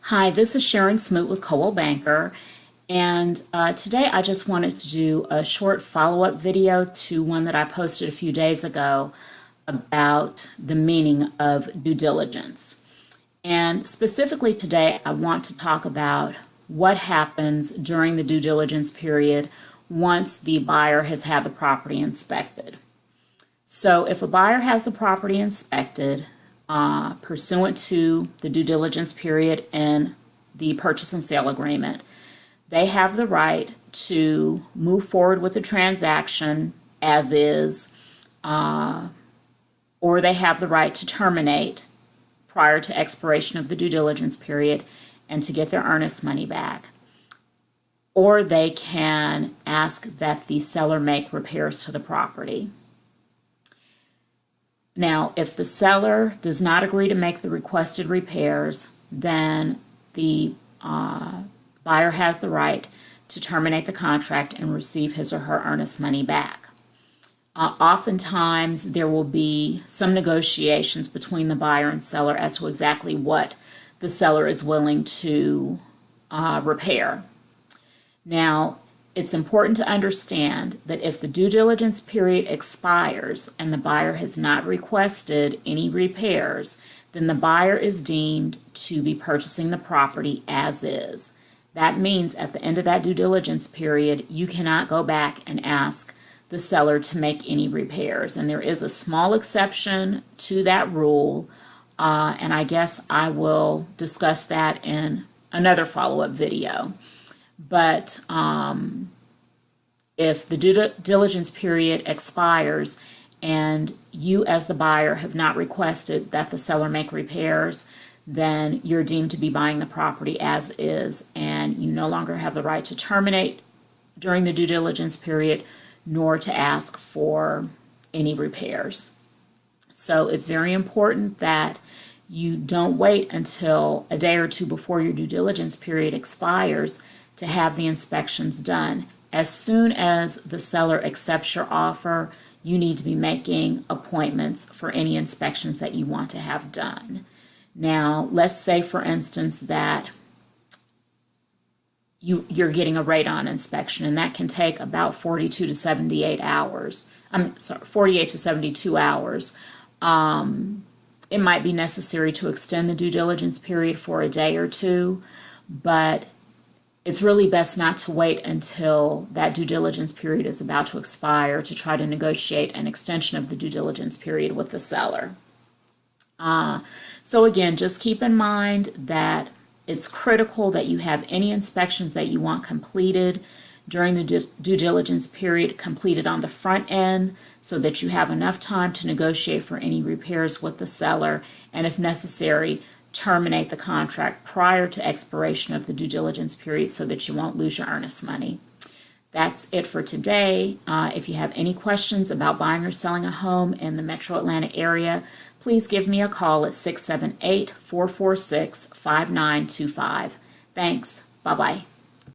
Hi, this is Sharon Smoot with Coldwell Banker, and today I just wanted to do a short follow-up video to one that I posted a few days ago about the meaning of due diligence. And specifically today, I want to talk about what happens during the due diligence period once the buyer has had the property inspected. So if a buyer has the property inspected, pursuant to the due diligence period in the purchase and sale agreement, they have the right to move forward with the transaction as is, or they have the right to terminate prior to expiration of the due diligence period and to get their earnest money back. Or they can ask that the seller make repairs to the property. Now, if the seller does not agree to make the requested repairs, then the buyer has the right to terminate the contract and receive his or her earnest money back. Oftentimes, there will be some negotiations between the buyer and seller as to exactly what the seller is willing to repair. Now, it's important to understand that if the due diligence period expires and the buyer has not requested any repairs, then the buyer is deemed to be purchasing the property as is. That means at the end of that due diligence period, you cannot go back and ask the seller to make any repairs. And there is a small exception to that rule, and I guess I will discuss that in another follow-up video. But if the due diligence period expires and you as the buyer have not requested that the seller make repairs, then you're deemed to be buying the property as is, and you no longer have the right to terminate during the due diligence period nor to ask for any repairs. So it's very important that you don't wait until a day or two before your due diligence period expires to have the inspections done. As soon as the seller accepts your offer, you need to be making appointments for any inspections that you want to have done. Now, let's say, for instance, that you're getting a radon inspection, and that can take about 42 to 78 hours. 48 to 72 hours. It might be necessary to extend the due diligence period for a day or two, but it's really best not to wait until that due diligence period is about to expire to try to negotiate an extension of the due diligence period with the seller. So again, just keep in mind that it's critical that you have any inspections that you want completed during the due diligence period completed on the front end so that you have enough time to negotiate for any repairs with the seller, and if necessary, terminate the contract prior to expiration of the due diligence period so that you won't lose your earnest money. That's it for today. If you have any questions about buying or selling a home in the Metro Atlanta area, please give me a call at 678-446-5925. Thanks. Bye-bye.